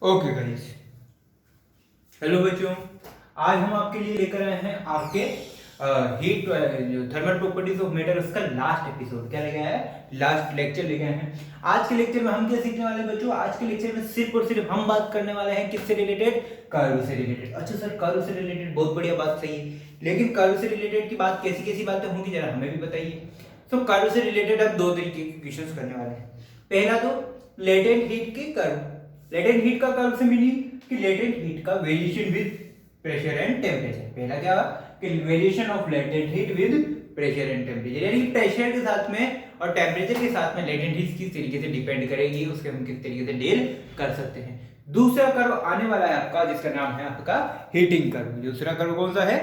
Okay guys, hello बच्चों। आज हम आपके लिए लेकर आए हैं आपके हीट जो थर्मल प्रॉपर्टीज ऑफ मैटर उसका लास्ट एपिसोड। क्या लेके आया है? लास्ट लेक्चर लेके आए हैं। आज के लेक्चर में हम क्या सीखने वाले हैं बच्चों? आज के लेक्चर में सिर्फ और सिर्फ हम बात करने वाले हैं किससे रिलेटेड? कर्व से रिलेटेड। अच्छा सर, कर्व से रिलेटेड बहुत बढ़िया बात सही है, लेकिन कर्व से रिलेटेड की बात कैसी कैसी बातें होंगी जरा हमें भी बताइए। तो कर्व से रिलेटेड हम दो तरीके के क्वेश्चंस करने वाले हैं। पहला तो लेटेंट हीट के कर्व। लेटेंट हीट का कर्व से मीनिंग कि लेटेंट हीट का variation with pressure and temperature. पहला क्या कि variation of latent heat with pressure and temperature, यानी प्रेशर के साथ में और टेम्परेचर के साथ में लेटेंट हीट किस तरीके से डिपेंड करेगी, उसके हम किस तरीके से डील कर सकते हैं। दूसरा कर्व आने वाला है आपका, जिसका नाम है आपका हीटिंग कर्व। दूसरा कर्व कौन सा है?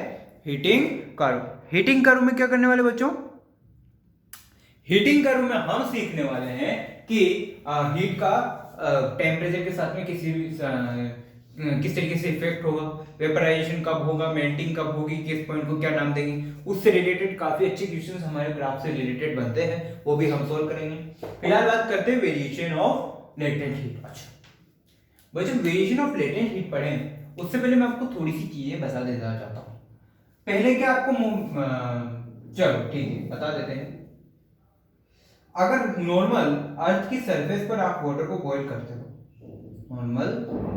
Heating curve. हीटिंग कर्व में क्या करने वाले बच्चों? हीटिंग कर्व में हम सीखने वाले हैं कि हीट का टेम्परेचर के साथ में किस तरीके से इफेक्ट होगा, वेपराइजेशन कब होगा, मेल्टिंग कब होगी, किस पॉइंट को क्या नाम देंगे। उससे रिलेटेड काफी अच्छे क्वेश्चंस हमारे ग्राफ से रिलेटेड बनते हैं, वो भी हम सोल्व करेंगे। फिलहाल बात करते हैं वेरिएशन ऑफ लेटेंट हीट। अच्छा बच्चों, वेरिएशन ऑफ लेटेंट हीट पढ़ें उससे पहले मैं आपको थोड़ी सी चीजें बता देना चाहता हूँ। पहले क्या आपको चलो ठीक है बता देते हैं। अगर नॉर्मल अर्थ की सरफेस पर आप वाटर को बॉईल करते हो, नॉर्मल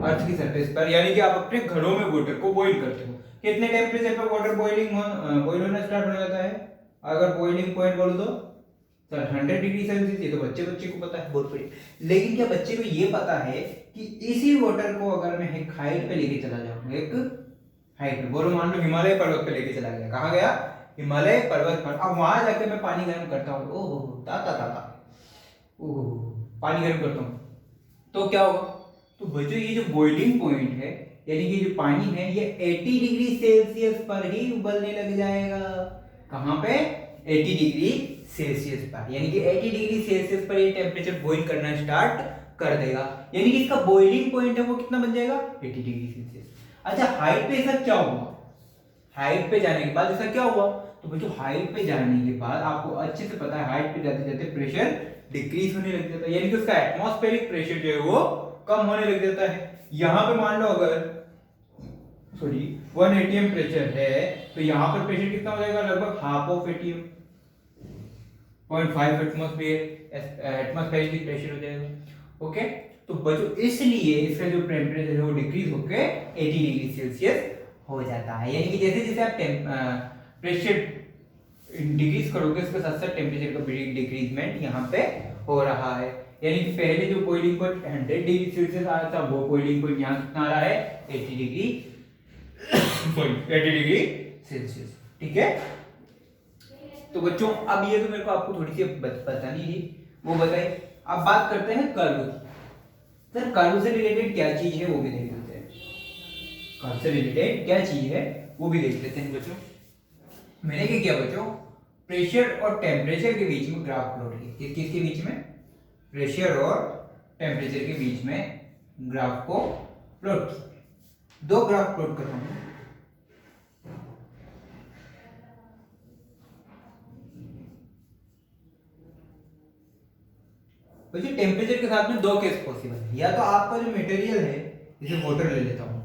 अर्थ की सरफेस पर, यानी कि आप अपने घरों में वाटर को बॉईल करते हो, कितने टेम्परेचर पर वाटर बॉईल होना स्टार्ट हो जाता है? अगर बॉइलिंग पॉइंट बोल दो सर 100 डिग्री सेल्सियस। ये तो बच्चे को पता है, बहुत बढ़िया। लेकिन क्या बच्चे को ये पता है कि इसी वाटर को अगर मैं एक हाइट पे लेके चला जाऊं, एक हाइट पे, बोलो मान लो हिमालय पर्वत पे लेके चला गया, कहाँ गया? हिमालय पर्वत पर। अब वहां जाके मैं पानी गर्म करता हूँ, ओहो ताता ताता, ओहो पानी गर्म करता हूँ, तो क्या होगा? तो बच्चों ये जो बॉइलिंग पॉइंट है, यानी कि जो पानी है, ये 80 डिग्री सेल्सियस पर ही उबलने लग जाएगा। कहाँ पे? 80 डिग्री सेल्सियस पर, यानी कि 80 डिग्री सेल्सियस पर ये टेम्परेचर बॉईल करना स्टार्ट कर देगा। यानी कि इसका बॉइलिंग पॉइंट है वो कितना बन जाएगा? 80 डिग्री सेल्सियस। अच्छा हाइट पे ऐसा क्या हुआ? हाइट पे जाने के बाद ऐसा क्या हुआ? तो बच्चों हाइट पे जाने के बाद आपको अच्छे से पता है, हाइट पे जाते जाते प्रेशर डिक्रीज होने लग जाता है, यानी कि उसका एटमॉस्फेरिक प्रेशर जो है वो कम होने लग जाता है। यहां पे मान लो अगर 1 एटीएम प्रेशर है, तो यहां पर प्रेशर कितना हो जाएगा? लगभग half of ATM, 0.5 atmospheric pressure हो जाएगा। ओके, तो बच्चों इसलिए इसका जो टेम्परेचर है वो डिक्रीज होकर 80 डिग्री सेल्सियस हो जाता है। यानी कि जैसे जैसे आप प्रेशर डिक्रीज करोगे, उसके साथ साथ टेम्परेचर का डिक्रीजमेंट यहाँ पे हो रहा है। यानी कि पहले जो बॉइलिंग पॉइंट 100 डिग्री सेल्सियस आ रहा था, वो बॉइलिंग पॉइंट यहाँ कितना आ रहा है? 80 डिग्री 80 डिग्री सेल्सियस। ठीक है, तो बच्चों अब ये तो मेरे को आपको थोड़ी सी बतानी थी, वो बताइए। अब बात करते हैं कर्व की। सर कर्व से रिलेटेड क्या चीज है वो भी देख लेते हैं। कर्व से रिलेटेड क्या चीज है वो भी देख लेते हैं बच्चों। मैंने क्या किया बच्चों? प्रेशर और टेम्परेचर के बीच में ग्राफ प्लॉट किया। किसके बीच में? प्रेशर और टेम्परेचर के बीच में ग्राफ को प्लॉट किया। दो ग्राफ प्लॉट कर रहा हूं। बच्चों टेम्परेचर के साथ में दो केस पॉसिबल है। या तो आपका जो मटेरियल है, जैसे वाटर ले लेता हूं,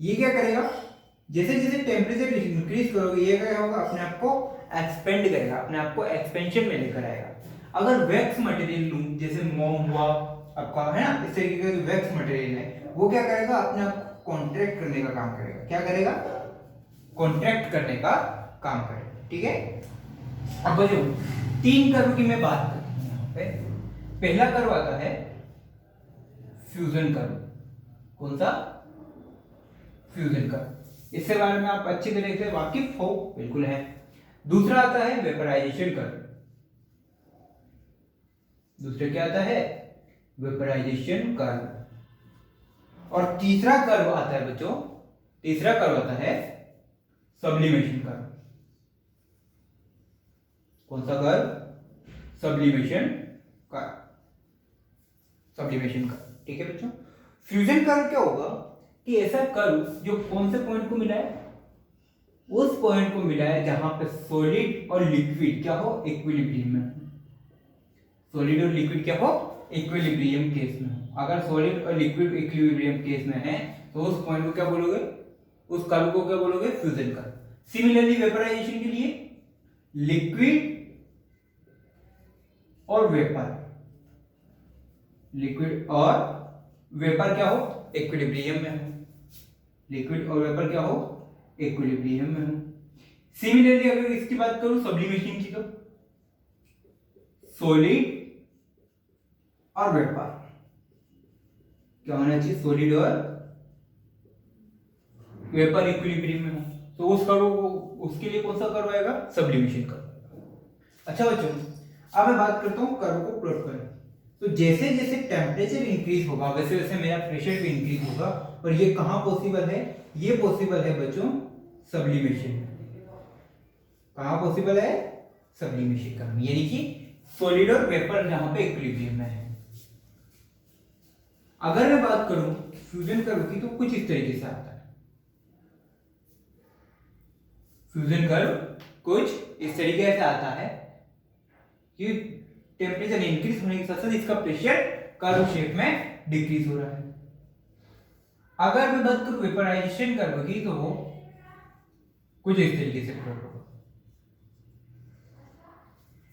ये क्या करेगा? जैसे जैसे टेम्परेचर इंक्रीज करोगे, ये क्या होगा? अपने आप को एक्सपेंड करेगा, अपने आप को एक्सपेंशन में लेकर आएगा। अगर वैक्स मटेरियल लूं, जैसे मोम हुआ आपका, है ना, इस तरीके का जो वैक्स मटेरियल है, वो क्या करेगा? अपने आप को कॉन्ट्रैक्ट करने का काम करेगा। क्या करेगा? कॉन्ट्रैक्ट करने का काम करेगा। ठीक है, अब बच्चों 3 कर्व की मैं बात करता हूं यहाँ पे। पहला कर्व आता है फ्यूजन कर्व। कौन सा? Fusion curve. इसके बारे में आप अच्छी तरह से वाकिफ हो? बिल्कुल है। दूसरा आता है वेपराइजेशन कर्व। दूसरा क्या आता है? Vaporization curve. और तीसरा कर्व आता है बच्चों, तीसरा कर्व आता है सब्लिमेशन कर्व। कौन सा curve? Sublimation curve. Sublimation curve. ठीक है बच्चों, फ्यूजन कर्व क्या होगा कि ऐसा कर्व जो कौन से पॉइंट को मिला है? उस पॉइंट को मिला है जहां पे सॉलिड और लिक्विड क्या हो? इक्विलिब्रियम में। सॉलिड और लिक्विड क्या हो? इक्विलिब्रियम केस में हो। अगर सॉलिड और लिक्विड इक्विलिब्रियम केस में है तो उस पॉइंट को क्या बोलोगे, उस कर्व को क्या बोलोगे, फ्यूजन कर्व। सिमिलरली वेपराइजेशन के लिए लिक्विड और वेपर, लिक्विड और वेपर क्या हो, इक्विलिब्रियम में हो, लिक्विड और वेपर क्या हो, इक्विलिब्रियम में हो। सिमिलरली अगर इसकी बात करूं सब्लिमेशन की, तो सॉलिड और वेपर क्या होना चाहिए, सॉलिड और वेपर इक्विलिब्रियम में हो, तो उस कर्व को, उसके लिए कौन सा कर्व आएगा, सब्लिमेशन कर्व। अच्छा बच्चों, अब मैं बात करता हूं कर्व को प्लॉट करें। तो जैसे जैसे टेम्परेचर इंक्रीज होगा वैसे वैसे मेरा प्रेशर भी इंक्रीज होगा, और ये कहां पॉसिबल है, ये पॉसिबल है बच्चों सब्लिमेशन में। कहां पॉसिबल है, सब्लिमेशन कर्व, यानी कि सॉलिड और वेपर जहां पे इक्विलिब्रियम में है। अगर मैं बात करूं फ्यूजन कर्व की तो कुछ इस तरीके से आता है। फ्यूजन कर्व कुछ इस तरीके से आता है कि टेम्परेचर इंक्रीज होने के साथ साथ इसका प्रेशर कर्व शेप में डिक्रीज हो रहा है। अगर मैं बात करूं वेपराइजेशन कर्व की तो वो कुछ इस तरीके से प्लॉट होगा।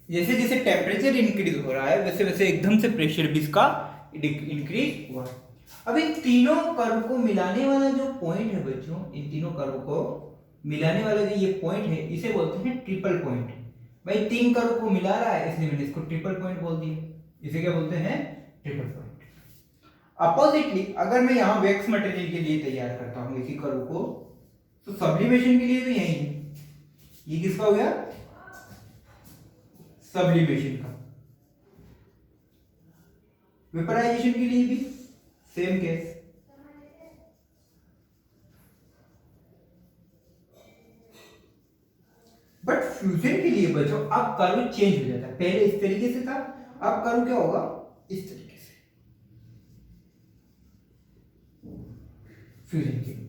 जैसे जैसे टेम्परेचर इंक्रीज हो रहा है वैसे वैसे एकदम से प्रेशर भी इसका इंक्रीज हुआ। अब इन तीनों कर्व को मिलाने वाला जो पॉइंट है बच्चों, इन तीनों कर्व को मिलाने वाला जो ये पॉइंट है इसे बोलते हैं ट्रिपल पॉइंट। भाई तीन कर्व को मिला रहा है इसलिए मैंने इसको ट्रिपल पॉइंट बोल दिया। इसे क्या बोलते हैं, ट्रिपल पॉइंट। अपोजिटली अगर मैं यहाँ वैक्स मटेरियल के लिए तैयार करता हूँ इसी कर्व को, तो सब्लिमेशन के लिए तो यही है। ये किसका हो गया, सब्लिमेशन का। वेपराइजेशन के लिए भी सेम केस। बट फ्यूजन के लिए बच्चों अब कर्व चेंज हो जाता है। पहले इस तरीके से था, अब कर्व क्या होगा, इस तरीके से। फ्यूजन के लिए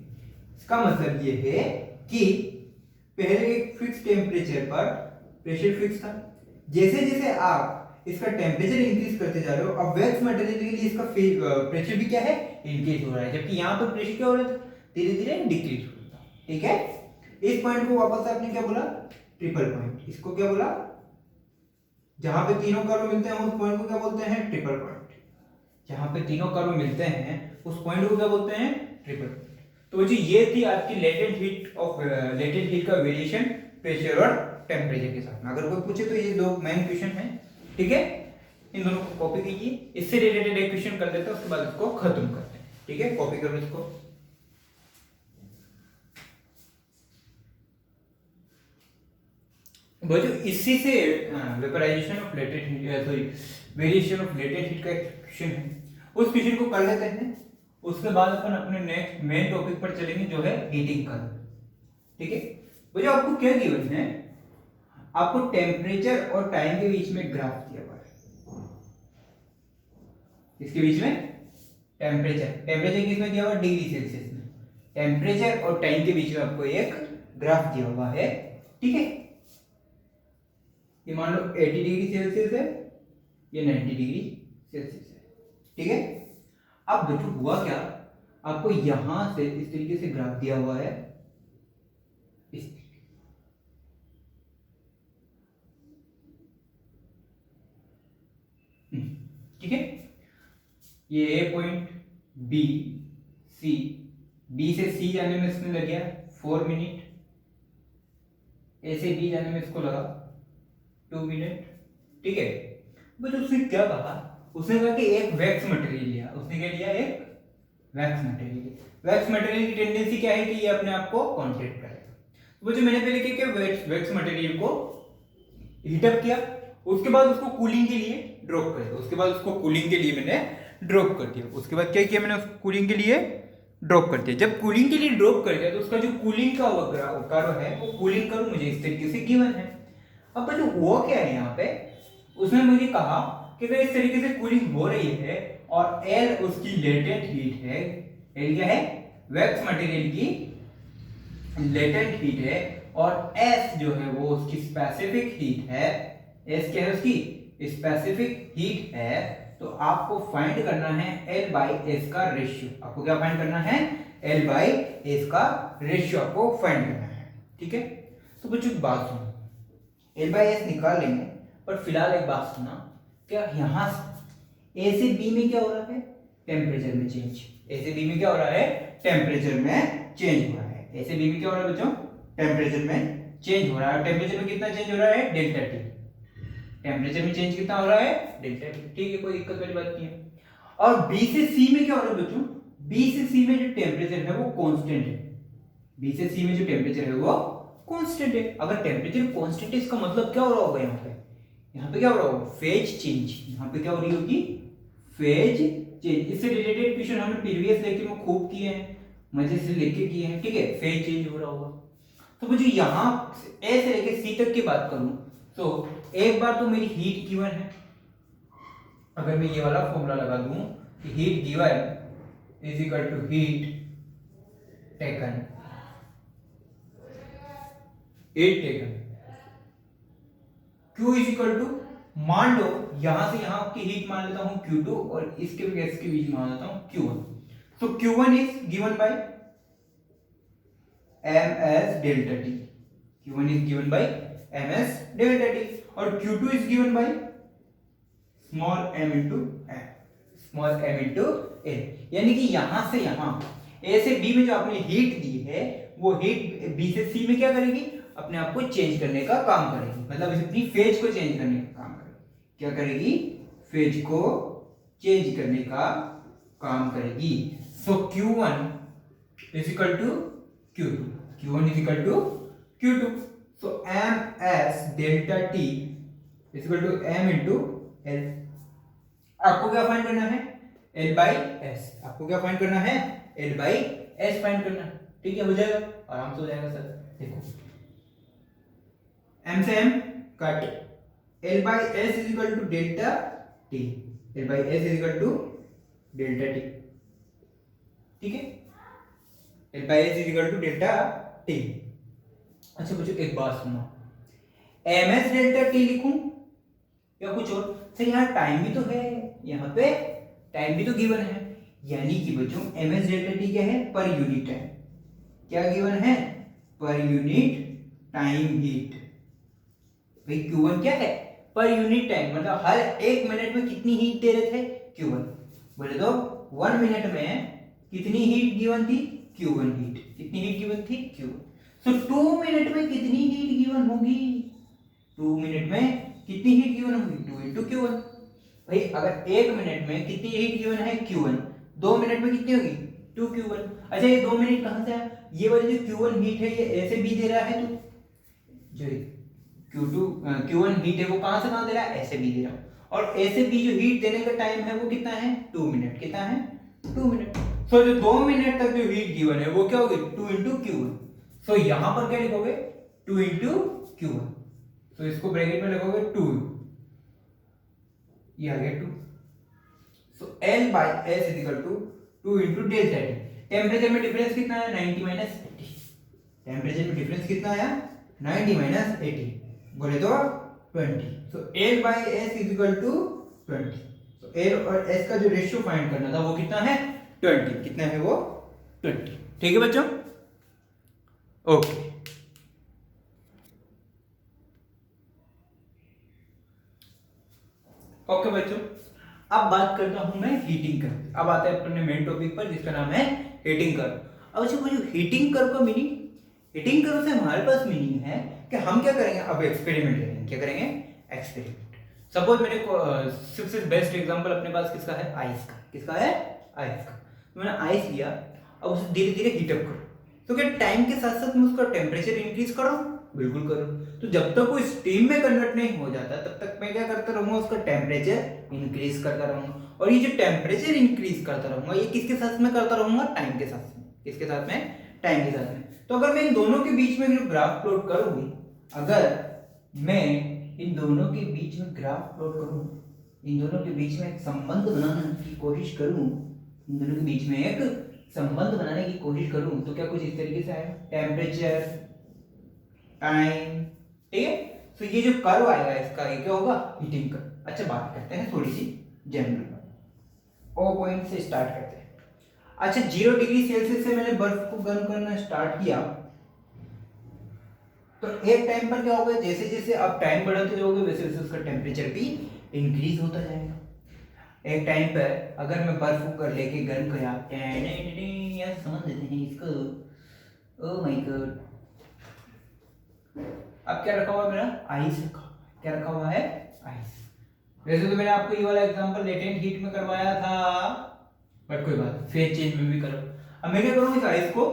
इसका मतलब ये है कि पहले एक फिक्स टेम्परेचर पर प्रेशर फिक्स था, जैसे जैसे आप इसका टेम्परेचर इंक्रीज करते जा रहे हो, अब वैक्स मटेरियल के लिए इसका प्रेशर भी क्या है, इंक्रीज हो रहा है, जबकि यहां पर प्रेशर क्या हो रहा था, धीरे धीरे डिक्रीज हो रहा था। ठीक है, इस पॉइंट को वापस आपने क्या बोला, ट्रिपल पॉइंट। इसको क्या बोला, जहां पे तीनों कर्व मिलते हैं उस पॉइंट को क्या बोलते हैं, ट्रिपल पॉइंट। जहां पे तीनों कर्व मिलते हैं उस पॉइंट को क्या बोलते हैं, ट्रिपल पॉइंट। तो जी ये थी आपकी लेटेंट हीट का वेरिएशन प्रेशर और टेम्परेचर के साथ में। अगर कोई पूछे तो ये दो मेन क्वेश्चन है। ठीक है, इन दोनों को कॉपी कीजिए। इससे रिलेटेड एक क्वेश्चन कर लेते हैं, उसके बाद इसको खत्म करते हैं। ठीक है, कॉपी करो इसको। बच्चों इसी से vaporization of latent heat, sorry variation of latent heat का एक क्वेश्चन है, उस क्वेश्चन को कर लेते हैं। उसके बाद अपन अपने नेक्स्ट मेन टॉपिक पर चलेंगे जो है हीटिंग कर्व। ठीक है बच्चों, आपको क्या गिवन है, आपको टेम्परेचर और टाइम के बीच में ग्राफ दिया हुआ है। इसके बीच में टेम्परेचर किसमें दिया हुआ है, डिग्री सेल्सियस में। टेम्परेचर और टाइम के बीच में आपको एक ग्राफ दिया हुआ है। ठीक है, ये मान लो 80 डिग्री सेल्सियस है, ये 90 डिग्री सेल्सियस है। ठीक है, अब बच्चों हुआ क्या, आपको यहां से इस तरीके से ग्राफ दिया हुआ है, इस ठीक है, ये ए पॉइंट बी सी, बी से सी जाने में इसमें लग गया 4 मिनट, ए से बी जाने में इसको लगा 2 मिनट। ठीक है, बट उसने क्या कहा, उसने कहा कि एक वैक्स मटेरियल लिया। उसने क्या लिया, एक वैक्स मटेरियल। वैक्स मटेरियल की टेंडेंसी क्या है कि ये अपने आप को कॉन्ट्रैक्ट करेगा। वो जो मैंने पहले क्या किया, वैक्स मटेरियल को हीट अप किया, उसके बाद उसको कूलिंग के लिए ड्रॉप कर दिया। उसके बाद उसको कूलिंग के लिए मैंने ड्रॉप कर दिया। उसके बाद क्या किया मैंने, उसको कूलिंग के लिए ड्रॉप कर दिया। जब कूलिंग के लिए ड्रॉप कर दिया तो उसका जो कूलिंग का कर्व है वो कूलिंग कर्व मुझे इस तरीके से गिवन है। अब जो हुआ क्या है यहाँ पे, उसने मुझे कहा कि अगर इस तरीके से कूलिंग हो रही है और एल उसकी लेटेंट हीट है, एल क्या है, वैक्स मटेरियल की लेटेंट हीट है, और एस जो है वो उसकी स्पेसिफिक हीट है। एस क्या है, उसकी स्पेसिफिक हीट है। तो तो आपको फाइंड करना है L बाई एस का रेशियो। आपको क्या फाइंड करना है? L बाई एस का रेशियो आपको फाइंड करना है। ठीक है, तो बच्चों बात सुनो, L बाई एस निकाल लेंगे, पर फिलहाल एक बात सुनना, क्या यहां से ए से बी में क्या हो रहा है? टेम्परेचर में चेंज। ए से बी में क्या हो रहा है? टेम्परेचर में चेंज हो रहा है। ए से बी में क्या हो रहा है बच्चों? टेम्परेचर में चेंज हो रहा है। टेम्परेचर में कितना चेंज हो रहा है? Delta T. टेम्परेचर में चेंज कितना हो रहा है? Delta T. ठीक है, कोई दिक्कत वाली बात नहीं है। और बी से सी में क्या हो रहा है बच्चों? बी से सी में जो टेम्परेचर है वो कांस्टेंट है। बी से सी में जो टेम्परेचर है वो कांस्टेंट है। अगर टेम्परेचर कांस्टेंट है, इसका मतलब क्या हो रहा होगा? यहाँ पे क्या हो रहा होगा? Phase change. यहाँ पे क्या हो रही होगी? Phase change. इससे रिलेटेड क्वेश्चन हमने प्रीवियस लेक्चर में खूब किए हैं, मजे से लेके किए हैं। ठीक है, फेज चेंज हो रहा होगा। तो मुझे यहाँ ए से लेके सी तक की बात करूं तो एक बार तो मेरी हीट गिवन है। अगर मैं ये वाला फॉर्मूला लगा दूं कि heat given is equal to heat taken, Q is equal to, मान लो यहां से यहां की हीट मान लेता हूं Q2 और इसके गैस के बीच मान लेता हूं Q1। तो Q1 is given by ms delta T. Q1 is given by ms delta T और Q2 is given by small m into n, small m into n। यानी कि यहां से यहां a से b में जो आपने हीट दी है वो हीट b से c में क्या करेगी? अपने आप को चेंज करने का काम करेगी, मतलब अपनी फेज को चेंज करने का काम करेगी। क्या करेगी? फेज को चेंज करने का काम करेगी। So Q1 is equal to Q2, Q1 is equal to Q2। So ms delta t is equal to m into l। आपको क्या फाइंड करना है? L by S. आपको क्या फाइंड करना है? L बाई एस फाइंड करना है। ठीक है, हो जाएगा, आराम से हो जाएगा सर। देखो m से m cut, L by S is equal to delta T. L by S is equal to delta T. ठीक है, L by S is equal to delta T. अच्छा बच्चों एक बात सुनो, ms डेल्टा टी लिखूं या कुछ और? सर यहाँ टाइम भी तो है, यहाँ पे टाइम भी तो गिवन है। यानी कि बच्चों ms डेल्टा टी क्या है? Per unit time. क्या गिवन है? Per unit time heat. भाई Q1 क्या है? पर यूनिट टाइम, मतलब हर एक मिनट में कितनी हीट दे रहे थे? Q1। बोले तो 1 मिनट में कितनी हीट गिवन थी? Q1 heat. कितनी हीट गिवन थी? Q1। सो 2 मिनट में कितनी हीट गिवन होगी? 2 मिनट में कितनी हीट गिवन होगी? 2 इंटू Q1। भाई अगर 1 मिनट में कितनी हीट गिवन है? Q1। 2 मिनट में कितनी होगी? 2Q1। अच्छा ये 2 मिनट कहां से आया? ये वाली जो Q1 हीट है ये ऐसे भी दे रहा है, तो जो Q1 हीट है वो कहां से कहां दे रहा है? ऐसे भी दे रहा है। और ऐसे भी जो हीट देने का टाइम है वो कितना है? 2 मिनट। कितना है? 2 मिनट। सो जो 2 मिनट तक जो हीट गिवन है वो क्या होगी? 2 इंटू Q1। सो यहां पर क्या लिखोगे? 2 इंटू Q1। तो इसको ब्रैकेट में लिखोगे 2, ये आ गया 2। So L by S is equal to 2 into delta T. Temperature में डिफरेंस कितना है? 90 माइनस 80। टेम्परेचर में डिफरेंस कितना आया? 90 माइनस 80, बोले तो 20। So L by S is equal to 20। तो L और S का जो रेशियो फाइंड करना था वो कितना है? 20। कितना है वो? 20। ठीक है बच्चों, ओके। ओके बच्चों, अब बात करता हूं मैं हीटिंग कर्व। अब आते हैं अपने मेन टॉपिक पर जिसका नाम है हीटिंग कर्व। अब अच्छा वो जो हीटिंग कर्व का मीनिंग, हीटिंग कर्व से हमारे पास मीनिंग है कि हम क्या करेंगे? अब एक्सपेरिमेंट करेंगे। क्या करेंगे? एक्सपेरिमेंट। सपोज मेरे को सबसे बेस्ट एग्जांपल अपने पास किसका है? आइस का। किसका है? आइस का। तो मैंने आइस लिया, अब उसे धीरे धीरे हीटअप करो। तो क्या टाइम के साथ साथ मैं उसका टेम्परेचर इंक्रीज करो? बिल्कुल करो। तो जब तक वो स्टीम में कन्वर्ट नहीं हो जाता तब तक मैं क्या करता रहूंगा? उसका टेम्परेचर इंक्रीज करता रहूंगा। और ये जो टेम्परेचर इंक्रीज करता रहूंगा ये किसके साथ में करता रहूंगा? टाइम के साथ में। किसके साथ में? टाइम के साथ में। तो अगर मैं इन दोनों के बीच में जो ग्राफ प्लॉट करूं, अगर मैं इन दोनों के बीच में ग्राफ प्लॉट करूं, इन दोनों के बीच में एक संबंध बनाने की कोशिश करूं, इन दोनों के बीच में एक संबंध बनाने की कोशिश करूं, तो क्या कुछ इस तरीके से आएगा? Temperature, time. ठीक है, तो ये जो कर्व आएगा इसका, ये क्या होगा? Heating curve. अच्छा बात करते हैं थोड़ी सी जनरल। ओ पॉइंट से स्टार्ट करते हैं। अच्छा 0 डिग्री सेल्सियस से मैंने बर्फ को गर्म करना स्टार्ट किया, तो एक टाइम पर क्या होगा, जैसे जैसे आप टाइम बढ़ाते जाओगे वैसे वैसे उसका टेम्परेचर भी इंक्रीज होता जाएगा। एक टाइम पर अगर मैं बर्फ को लेके गर्म किया, यार समझ लेते हैं इसको, ओ माय गॉड, अब क्या रखा हुआ है मेरा, आइस रखा हुआ है। क्या रखा हुआ है, आइस। वैसे तो मैंने आपको ये वाला एग्जांपल लेटेंट हीट में करवाया था, बट कोई बात, फेज चेंज में भी करो। अब मैं क्या करूँ, इस आइस को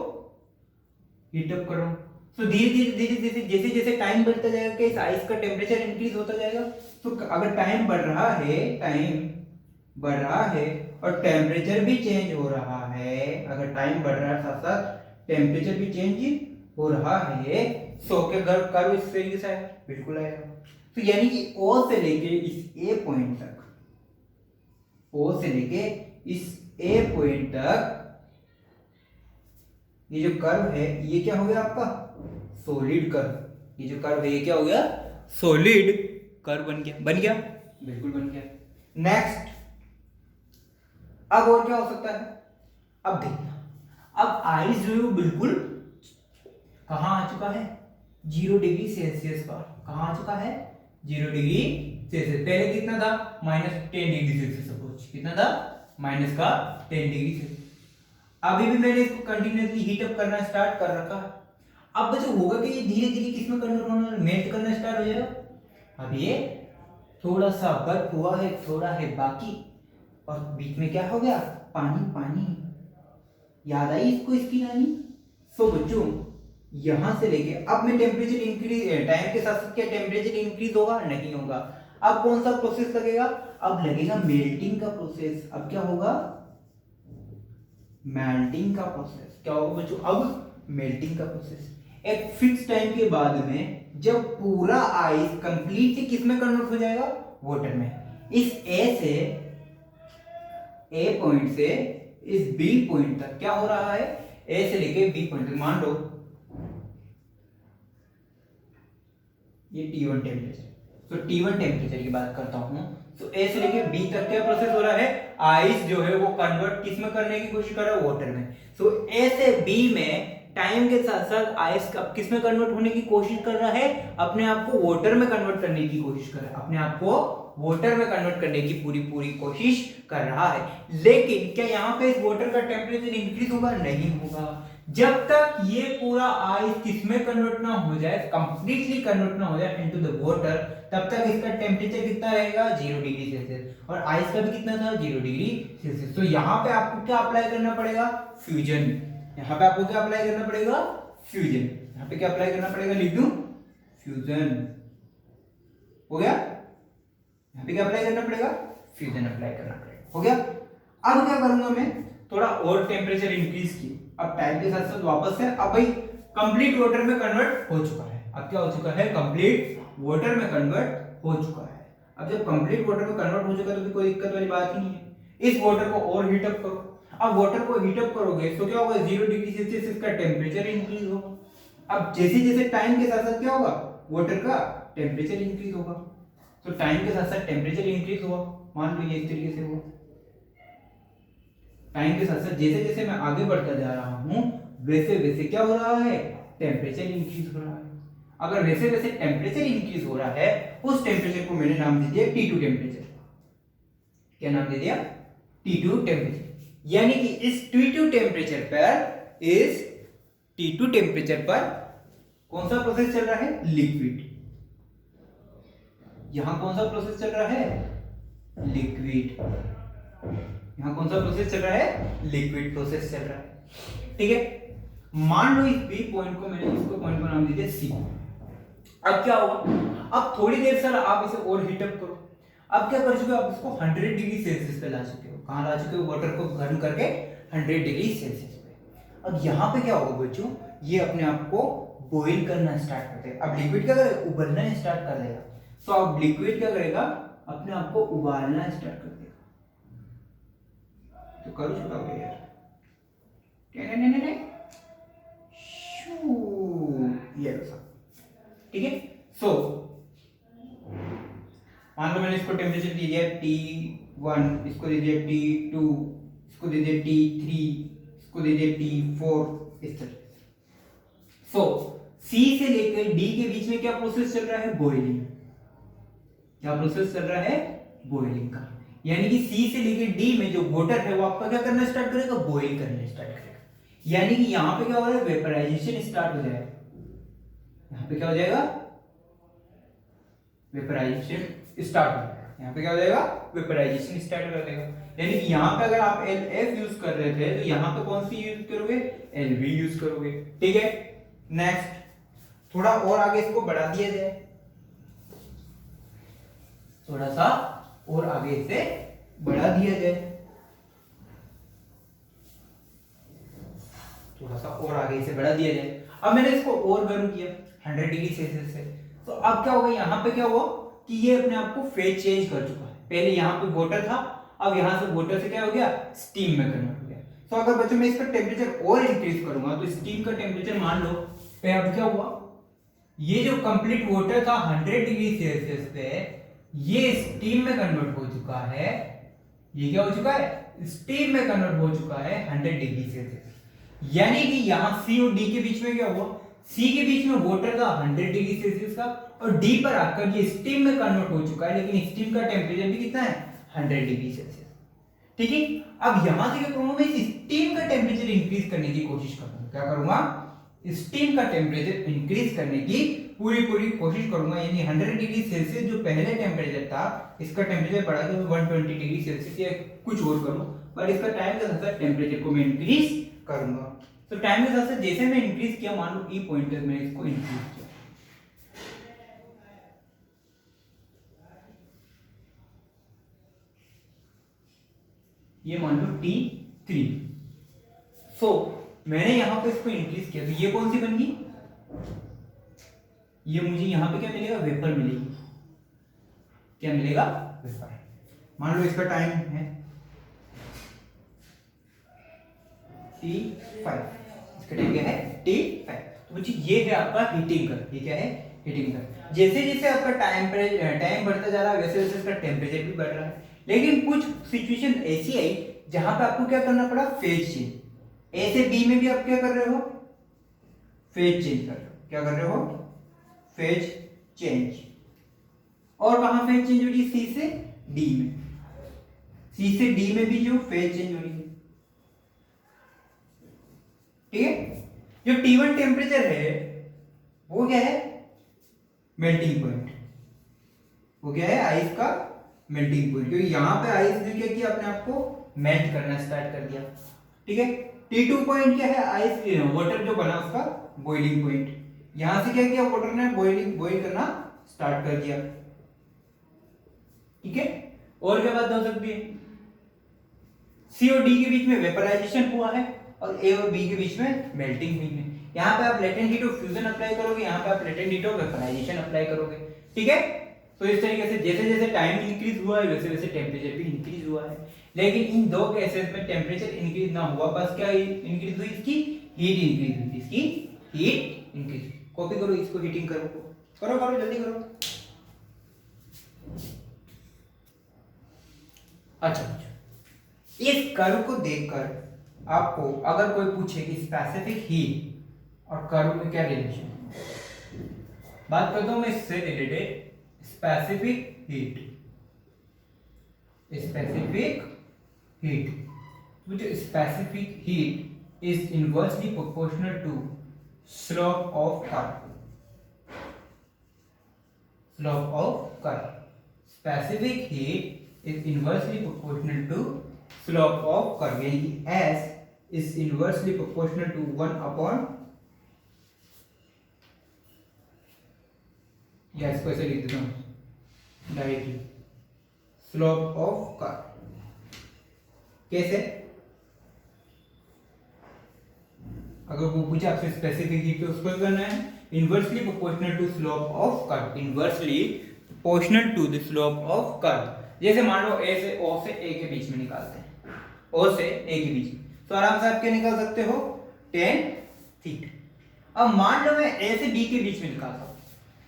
हीट अप करूँ, तो धीरे धीरे धीरे धीरे जैसे जैसे टाइम बढ़ता जाएगा कि इस आइस का टेम्परेचर इंक्रीज होता जाएगा। तो अगर टाइम बढ़ रहा है, टाइम बढ़ रहा है और टेम्परेचर भी चेंज हो रहा है, अगर टाइम बढ़ रहा है साथ साथ टेम्परेचर भी चेंज हो रहा है, सो के कर्व इस तरीके से आएगा, बिल्कुल आएगा। तो यानी कि ओ से लेके इस ए पॉइंट तक, ओ से लेके इस ए पॉइंट तक ये जो कर्व है ये क्या हो गया आपका, सॉलिड कर्व। ये जो कर्व है ये क्या हो गया, सॉलिड कर्व बन गया, बन गया, बिल्कुल बन गया। नेक्स्ट, अब और क्या हो सकता है, अब देखना, अब आइस जो है बिल्कुल कहां आ चुका है, 0 डिग्री सेल्सियस पर। कहां आ चुका है, 0 डिग्री सेल्सियस। पहले कितना था, -10 डिग्री सेल्सियस अप्रोच, कितना था, -10 डिग्री सेल्सियस। अभी भी मैंने इसको कंटिन्यूअसली हीट अप करना स्टार्ट कर रखा है। अब जो होगा कि ये धीरे धीरे किसमें कन्वर्ट होना, मेल्ट करना स्टार्ट हो जाएगा। अब ये थोड़ा सा बर्फ हुआ है, थोड़ा है बाकी, और बीच में क्या हो गया, पानी पानी। याद आई इसको इसकी नानी। सो बच्चों यहां से लेके अब में टेम्परेचर इंक्रीज, टाइम के साथ साथ क्या टेम्परेचर इंक्रीज होगा, नहीं होगा। अब कौन सा प्रोसेस लगेगा, अब लगेगा मेल्टिंग का प्रोसेस। अब क्या होगा, मेल्टिंग का प्रोसेस। क्या होगा बच्चों, अब मेल्टिंग का प्रोसेस। एक फिक्स टाइम के बाद में जब पूरा आइस कंप्लीटली किसमें कन्वर्ट हो जाएगा, वाटर में। इस ए से, ए पॉइंट से इस बी पॉइंट तक क्या हो रहा है, ए से लेके बी पॉइंट तक, मान लो ये T1 टेम्परेचर। तो T1 टेम्परेचर की बात करता हूं, तो ए से लेके बी तक क्या प्रोसेस हो रहा है, आइस जो है वो कन्वर्ट किस में करने की कोशिश कर रहा है, वाटर में। सो ए से बी में टाइम के साथ साथ आइस किस में कन्वर्ट होने की कोशिश कर रहा है, अपने आप को वाटर में कन्वर्ट करने की कोशिश कर रहा है, अपने आप को वाटर में कन्वर्ट करने की पूरी पूरी कोशिश कर रहा है। लेकिन क्या यहाँ पे इस वाटर का टेम्परेचर इंक्रीज होगा, नहीं होगा। जब तक ये पूरा आइस किसमें कन्वर्ट ना हो जाए, कंप्लीटली कन्वर्ट ना हो जाए इनटू द वाटर, तब तक इसका टेम्परेचर कितना रहेगा, 0 डिग्री सेल्सियस। और आइस का भी कितना था, 0 डिग्री सेल्सियस। तो यहाँ पे आपको क्या अप्लाई करना पड़ेगा, फ्यूजन। यहाँ पे आपको क्या अप्लाई करना पड़ेगा, फ्यूजन। यहाँ पे क्या अप्लाई करना पड़ेगा, लिख दूं, फ्यूजन। हो गया, यहाँ पे क्या अप्लाई करना पड़ेगा, फ्यूजन अप्लाई करना पड़ेगा। हो गया। अब क्या करूंगा मैं, थोड़ा और टेम्परेचर इंक्रीज की, अब टाइम के साथ साथ वापस से, अब भाई कंप्लीट वाटर में कन्वर्ट हो चुका है। अब क्या हो चुका है, कंप्लीट वाटर में कन्वर्ट हो चुका है। अब जब कंप्लीट वाटर में कन्वर्ट हो चुका है तो कोई दिक्कत वाली बात ही नहीं है। इस वाटर को और हीट अप करो। अब वाटर को हीट अप करोगे तो क्या होगा, 0 डिग्री सेल्सियस इसका टेम्परेचर इंक्रीज होगा। अब जैसे जैसे टाइम के साथ साथ क्या होगा, वाटर का टेम्परेचर इंक्रीज होगा। तो टाइम के साथ साथ टेम्परेचर इंक्रीज हुआ, मान लो ये इस तरीके से हुआ। टाइम के साथ साथ जैसे जैसे मैं आगे बढ़ता जा रहा हूं वैसे वैसे क्या हो रहा है, टेम्परेचर इंक्रीज हो रहा है। अगर वैसे वैसे टेम्परेचर इंक्रीज हो रहा है, उस टेम्परेचर को मैंने नाम दे दिया T2 टेम्परेचर। क्या नाम दे दिया, T2 टेम्परेचर। यानी कि इस T2 टेम्परेचर पर, इस T2 टेम्परेचर पर कौन सा प्रोसेस चल रहा है, लिक्विड। यहां कौन सा प्रोसेस चल रहा है, लिक्विड। यहां कौन सा प्रोसेस चल रहा है, लिक्विड प्रोसेस चल रहा है। ठीक है। मान लो इस बी पॉइंट को मैंने, इसको पॉइंट को नाम दे दिया सी। अब क्या होगा, अब थोड़ी देर सर आप इसे और हीट अप करो। अब क्या कर चुके हो, आप इसको 100 डिग्री सेल्सियस पे ला चुके हो। कहां ला चुके हो, वाटर को गर्म करके 100 डिग्री सेल्सियस पे। अब यहां पे क्या होगा बच्चों, ये अपने आप को बॉईल करना स्टार्ट कर देगा। अब लिक्विड क्या करेगा, उबलना स्टार्ट कर देगा। तो अब लिक्विड क्या करेगा, अपने आप को उबालना स्टार्ट कर देगा। तो करो चुका हो यार, ये ठीक है। सो मान लो मैंने इसको टेम्परेचर दे दिया T1, इसको दे दिया T2, इसको दे दिया T3, इसको दे दिया T4, इस तरह। सो C से लेकर D के बीच में क्या प्रोसेस चल रहा है? बॉइलिंग। क्या प्रोसेस चल रहा है? बॉइलिंग का। यानी कि C से लेकर D में जो वाटर है वो आपका क्या करना स्टार्ट करेगा? बॉइल करना स्टार्ट करेगा। यानी कि यहां पे क्या हो रहा है? वेपराइजेशन स्टार्ट हो जाएगा। यहां पे क्या हो जाएगा? वेपराइजेशन स्टार्ट हो जाएगा। यहां पे क्या हो जाएगा? वेपराइजेशन स्टार्ट हो जाएगा। यानी कि यहां पे अगर आप LF यूज कर रहे थे तो यहां पे कौन सी यूज करोगे? LV यूज करोगे। ठीक है, नेक्स्ट थोड़ा और आगे इसको बढ़ा दिया जाए, थोड़ा सा और आगे इसे बढ़ा दिया जाए, थोड़ा सा और आगे इसे बढ़ा दिया जाए। अब मैंने इसको और गर्म किया 100 डिग्री सेल्सियस से, तो अब क्या होगा? यहां पे क्या हुआ कि ये अपने आप को फेज चेंज कर चुका है। पहले यहां पे वाटर था, अब यहां से वाटर से क्या हो गया? स्टीम में कन्वर्ट हो गया। तो अगर बच्चों मैं इसका टेम्परेचर और इंक्रीज करूंगा तो स्टीम का टेम्परेचर मान लो पे, अब क्या हुआ? ये जो कंप्लीट वाटर था 100 डिग्री सेल्सियस पे, ये स्टीम में कन्वर्ट हो चुका है। ये क्या हो चुका है? स्टीम में कन्वर्ट हो चुका है 100 डिग्री सेल्सियस। यानी कि यहां C और D के बीच में क्या हुआ? C के बीच में वाटर था 100 डिग्री सेल्सियस का, और D पर आकर ये स्टीम में कन्वर्ट हो चुका है, लेकिन स्टीम का टेम्परेचर भी कितना है? 100 डिग्री सेल्सियस। ठीक है, अब यहां से क्या करूंगा? मैं स्टीम का टेम्परेचर इंक्रीज करने की कोशिश करूंगा। क्या करूंगा? स्टीम का टेम्परेचर इंक्रीज करने की पूरी कोशिश करूंगा। यानी 100 डिग्री सेल्सियस जो पहले टेम्परेचर था, इसका टेम्परेचर बढ़ा के 120 डिग्री सेल्सियस या कुछ और करूं, पर इसका टाइम के साथ टेम्परेचर को मैं इंक्रीज करूंगा। तो टाइम के साथ जैसे मैं इंक्रीज किया, मान लो ई पॉइंट तक मैंने इसको इंक्रीज किया, ये मान लो T3। सो मैंने यहां पे इसको इंक्रीज किया, तो ये कौन सी बन गई? ये मुझे यहां पे क्या मिलेगा? वेपर मिलेगी। क्या मिलेगा? वेपर। मान लो इसका टाइम है T5, इसका टाइम क्या है? T5। तो बच्चे ये है आपका हीटिंग कर। ये क्या है? हीटिंग कर। जैसे जैसे आपका टाइम बढ़ता जा रहा है, वैसे वैसे इसका टेम्परेचर भी बढ़ रहा है। लेकिन कुछ सिचुएशन ऐसी आई जहां पे आपको क्या करना पड़ा? Phase change. ए से बी में भी आप क्या कर रहे हो? फेज चेंज कर रहे हो। क्या कर रहे हो? Phase change. और कहां फेज चेंज हो रही है? सी से डी में। सी से डी में भी जो फेज चेंज हो रही है। ठीक है, जो T1 टेम्परेचर है वो क्या है? Melting point. वो क्या है? आइस का मेल्टिंग पॉइंट। क्योंकि यहां पे आइस ने क्या किया? अपने आप को मेल्ट करना स्टार्ट कर दिया। ठीक है, T2 पॉइंट क्या है? आइस वाटर जो बना उसका बॉइलिंग पॉइंट। यहां से क्या किया? वाटर ने बॉइल करना स्टार्ट कर दिया। ठीक है, और क्या बात हो सकती है? सी और डी के बीच में वेपराइजेशन हुआ है और ए और बी के बीच में मेल्टिंग हुई है। यहां पे आप latent heat of fusion apply करोगे, यहां पे आप latent heat of vaporization apply करोगे। ठीक है, तो इस तरीके से जैसे जैसे टाइम इंक्रीज हुआ है वैसे वैसे टेम्परेचर भी इंक्रीज हुआ है। लेकिन इन दो केसेस में टेम्परेचर इंक्रीज ना हुआ, बस क्या इंक्रीज हुई? इसकी हीट इंक्रीज हुई। इसकी हीट इंक्रीज। कॉपी करो इसको, हीटिंग करो, करो करो जल्दी करो। अच्छा, इस कर्व को देखकर आपको अगर कोई पूछे कि स्पेसिफिक हीट और कर्व में क्या रिलेशन है, बात करता हूं मैं इससे related. Specific heat, specific heat, which specific heat is inversely proportional to slope of curve. Slope of curve. Specific heat is inversely proportional to slope of curve. यानी कि S is inversely proportional to 1 upon, या इसको ऐसे लिख देता हूं directly, slope of curve. कैसे? अगर वो पूछे आपसे स्पेसिफिक हीट, तो उसको करना है inversely proportional to slope of curve. Inversely proportional to the slope of curve. जैसे मान लो ए से ओ से ए के बीच में निकालते हैं, ओ से ए के बीच में, तो आराम से आप क्या निकाल सकते हो? tan theta. अब मान लो मैं ए से बी के बीच में निकालता हूं,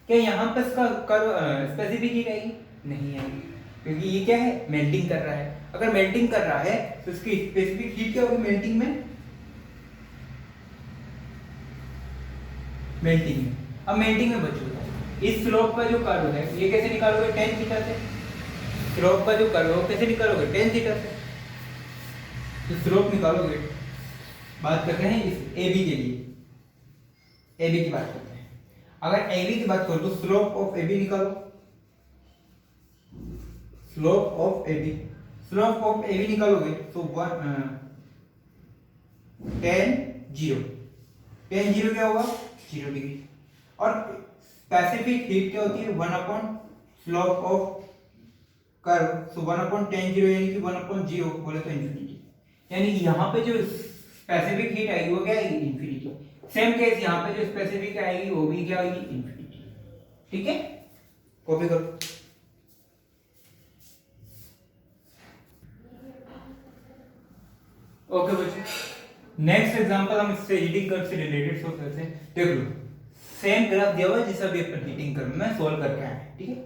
क्या यहां पर इसका कर्व स्पेसिफिक हीट आएगी? नहीं आएगी। क्योंकि ये क्या है, मेल्टिंग कर रहा है। अगर मेल्टिंग कर रहा है तो इसकी स्पेसिफिक हीट क्या होगी मेल्टिंग में, अब मेल्टिंग में बचो इस स्लोप का जो कर्व है ये कैसे निकालोगे, tan थीटा से। स्लोप का जो कर्व है वो कैसे निकालोगे, tan थीटा से। तो स्लोप निकालोगे, बात कर रहे हैं इस AB के लिए, AB की बात करते हैं। अगर AB की बात करो तो स्लोप ऑफ AB निकालो, स्लोप ऑफ AB निकालोगे तो tan 0 क्या होगा, 0 डिग्री। और स्पेसिफिक हीट क्या होती है, 1 upon slope of curve, so 1 upon tan 0 यानी कि 1 अपॉन 0 बोले तो इंफिनिटी। यानी यहाँ पे जो स्पेसिफिक हीट आएगी वो क्या आएगी, इंफिनिटी। सेम केस यहाँ पे जो स्पेसिफिक आएगी वो भी क्या आएगी, इंफिनिटी। ठीक है, कॉपी करो। ओके बच्चों, नेक्स्ट एग्जांपल हम इससे हीटिंग कर्व से रिलेटेड सोल्व करते हैं। देख लो, सेम ग्राफ दिया हुआ है जिसका भी अपन हीटिंग कर्व में सोल्व करके आए हैं। ठीक है,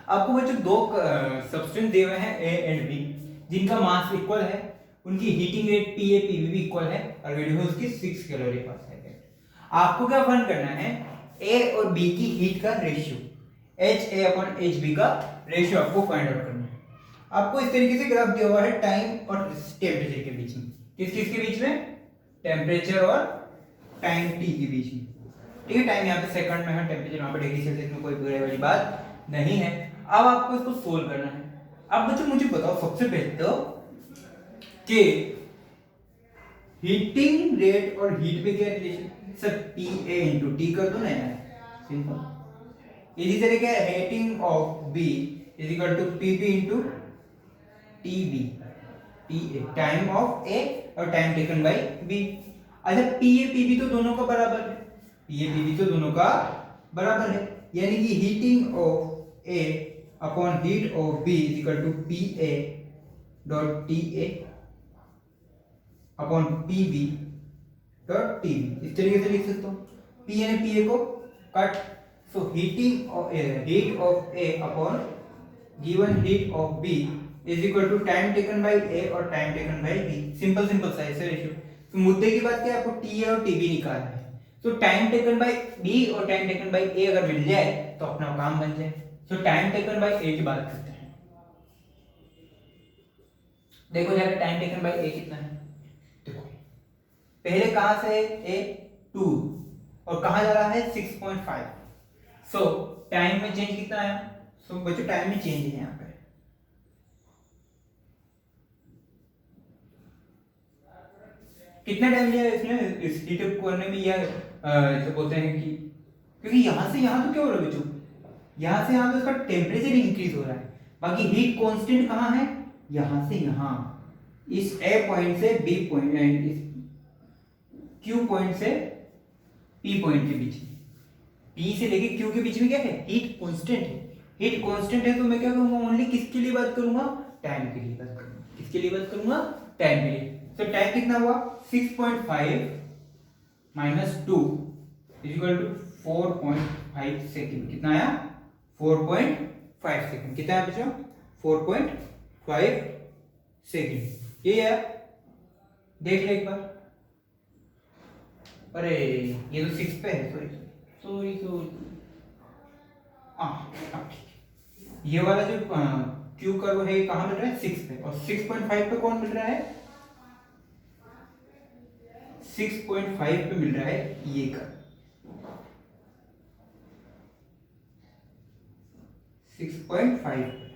आपको बच्चों दो सब्सटेंस दिए हुए हैं A एंड B, जिनका मास इक्वल है, उनकी हीटिंग रेट PA PB भी इक्वल है और वैल्यू है उसकी 6 कैलोरी पर सेकंड। आपको क्या फाइंड करना है, A और B की हीट का रेशियो, HA/HB का रेशियो आपको फाइंड आउट करना है। आपको इस तरीके से ग्राफ दिया हुआ है टाइम और टेम्परेचर के बीच में, किस चीज के बीच में, टेम्परेचर और टाइम T के बीच में। ठीक है, टाइम यहाँ पे सेकंड में है, टेम्परेचर वहां पे डिग्री सेल्सियस में, कोई बड़ी वाली बात नहीं है। अब आपको इसको सोल्व करना है। अब बच्चों मुझे बताओ सबसे पहले तो कि हीटिंग रेट और हीट में क्या relation, sir PA into T कर दो ना यार, सिंपल। इसी तरह क्या, heating of B is equal to PP into TB, TA time of A और टाइम टेकन बाय B। अच्छा PA PB तो दोनों का बराबर है, PA PB तो दोनों का बराबर है, यानी कि heating of A upon heat of B is equal to PA dot TA upon PB dot TB। इस तरीके से लिख सकता हूँ, P यानी PA को cut, so heating of heat of A upon given heat of B is equal to time taken by A और time taken by B। Simple simple सा ऐसे रेशियो। तो मुद्दे की बात क्या है, आपको TA और TB निकालना है। तो टाइम टेकन बाय B और टाइम टेकन बाय A अगर मिल जाए तो अपना काम बन जाए। तो टाइम टेकन बाय A की बात करते हैं। देखो जरा टाइम टेकन बाय A कितना है, देखो पहले कहां से A 2 और कहां जा रहा है 6.5। सो टाइम में चेंज कितना आया, सो बच्चों टाइम में चेंज है यहाँ पे, कितना टाइम लिया इसने इस हीट अप करने में, या ऐसे बोलते हैं कि क्योंकि यहां से यहां तो क्या हो रहा है बच्चों, यहां से यहां तो इसका टेम्परेचर इंक्रीज हो रहा है, बाकी हीट कांस्टेंट कहां है, यहां से यहां, इस A पॉइंट से B पॉइंट, इस Q पॉइंट से P पॉइंट के बीच में, P से लेके Q के बीच में क्या है, हीट कांस्टेंट है। हीट कांस्टेंट है तो मैं क्या करूंगा, ओनली किसके लिए बात करूंगा, टाइम के लिए बात करूंगा। किसके लिए बात करूंगा, टाइम के लिए। तो टाइम कितना हुआ 6.5 minus 2 is equal to 4.5 second. कितना आया 4.5 सेकेंड। कितना है बच्चों 4.5 सेकेंड। ये यार देख ले एक बार, अरे ये तो 6 पे है, सॉरी सॉरी सॉरी, ये वाला जो क्यू कर्व है कहां मिल रहा है 6 पे, और 6.5 पे कौन मिल रहा है, 6.5 पे मिल रहा है ये कर्व, 6.5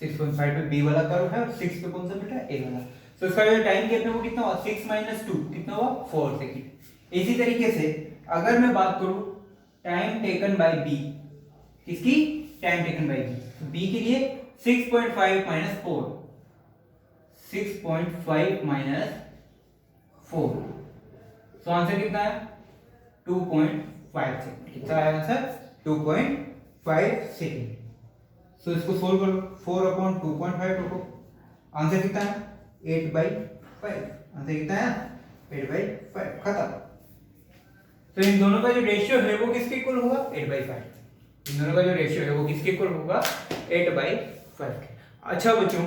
6.5 पे बी वाला कर्व है और 6 पे कौन सा मिल रहा है ए वाला। तो इसका जो टाइम गैप है वो कितना हुआ 6 माइनस 2 कितना हुआ 4 सेकंड। इसी तरीके से अगर मैं बात करूं टाइम टेकन बाय बी, किसकी, टाइम टेकन बाय बी, तो बी के लिए 6.5 माइनस 4, 6.5 माइनस 4, तो आंसर कितना है 2.5 सेकंड। कितना आया आंसर 2.5 सेकंड। सो इसको सोल्व करो, 4 अपॉन 2.5 रखो, आंसर कितना है 8/5। आंसर कितना है 8/5, खत्म। तो इन दोनों का जो रेशियो है वो किसके इक्वल होगा 8/5। इन दोनों का जो रेशियो है वो किसके इक्वल होगा, 8/5 के। अच्छा बच्चों,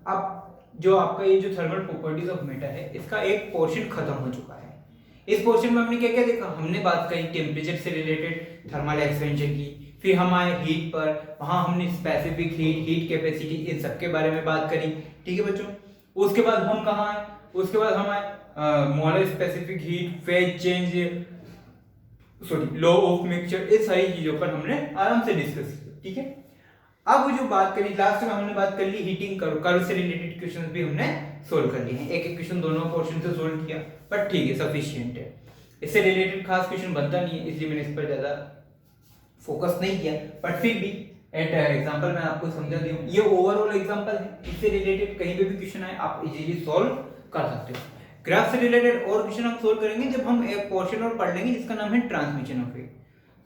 अब जो आपका ये जो थर्मल प्रॉपर्टीज ऑफ मैटर है इसका एक पोर्शन खत्म हो चुका है। इस पोर्शन में हमने क्या क्या देखा, हमने बात करी टेम्परेचर से रिलेटेड थर्मल एक्सपेंशन की, फिर हम आए हीट पर, वहां हमने स्पेसिफिक हीट, हीट कैपेसिटी, इन सब के बारे में बात करी। ठीक है बच्चों, उसके बाद हम कहाँ आए, उसके बाद हम आए molar specific heat, phase change, sorry law of mixture, इस सारी चीजों पर हमने आराम से डिस्कस किया। ठीक है, अब जो बात करी लास्ट में हमने बात कर ली हीटिंग कर्व, कर्व से रिलेटेड क्वेश्चंस भी हमने सोल्व कर लिए हैं। एक एक क्वेश्चन दोनों पोर्शन से सोल्व किया, बट ठीक है सफिशिएंट है। इससे रिलेटेड खास क्वेश्चन बनता नहीं है, इसलिए मैंने इस पर ज्यादा फोकस नहीं किया, बट फिर भी एट एग्जांपल मैं आपको समझा दूं, ये ओवरऑल एग्जांपल है, इससे रिलेटेड कहीं पे भी क्वेश्चन आए आप इजीली सॉल्व कर सकते हो। ग्राफ से रिलेटेड और क्वेश्चन हम सोल्व करेंगे जब हम एक पोर्शन और पढ़ लेंगे जिसका नाम है ट्रांसमिशन ऑफ हीट।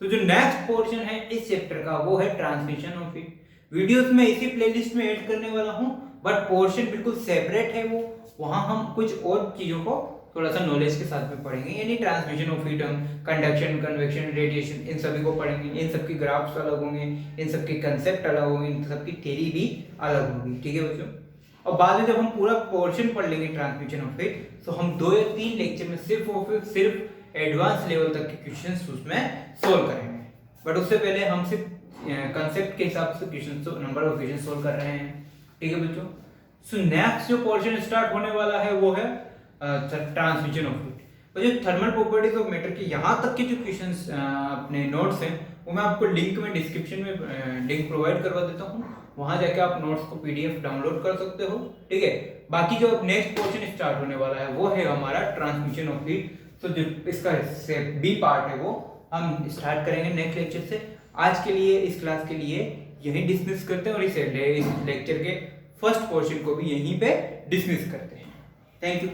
तो जो नेक्स्ट पोर्शन है इस चैप्टर का वो है ट्रांसमिशन ऑफ हीट। वीडियोस में इसी प्लेलिस्ट में ऐड करने वाला हूं, बट पोर्शन बिल्कुल सेपरेट है वो, वहां हम कुछ और चीजों को थोड़ा सा नॉलेज के साथ में पढ़ेंगे। यानी ट्रांसमिशन ऑफ हीट, हम कंडक्शन, कन्वेक्शन, रेडिएशन, इन सभी को पढ़ेंगे। इन सब के ग्राफ्स अलग होंगे, इन सब के कंसेप्ट अलग होंगे, इन सब की थ्योरी भी अलग होगी। ठीक है बच्चों, और बाद में जब हम पूरा पोर्शन पढ़ लेंगे ट्रांसमिशन ऑफ हीट, तो हम 2 या 3 लेक्चर में सिर्फ और सिर्फ एडवांस लेवल तक के क्वेश्चंस उसमें सोल्व करेंगे। बट उससे पहले हम सिर्फ कंसेप्ट के हिसाब से question, number of question solve कर रहे हैं। ठीक है बच्चों, सो नेक्स्ट जो पोर्शन स्टार्ट होने वाला है वो है ट्रांसमिशन ऑफ हीट। तो जो थर्मल प्रॉपर्टीज ऑफ मैटर के यहाँ तक के जो क्वेश्चंस अपने नोट्स हैं वो मैं आपको लिंक में डिस्क्रिप्शन में लिंक प्रोवाइड करवा देता हूँ, वहां जाके आप नोट्स को पीडीएफ डाउनलोड कर सकते हो। ठीक है, बाकी जो नेक्स्ट पोर्शन स्टार्ट होने वाला है वो है हमारा ट्रांसमिशन ऑफ हीट। तो जो इसका बी पार्ट है वो हम स्टार्ट करेंगे नेक्स्ट लेक्चर से। आज के लिए, इस क्लास के लिए यही डिस्मिस करते हैं और इस लेक्चर के फर्स्ट पोर्शन को भी यहीं पे डिसमिस करते हैं। Thank you.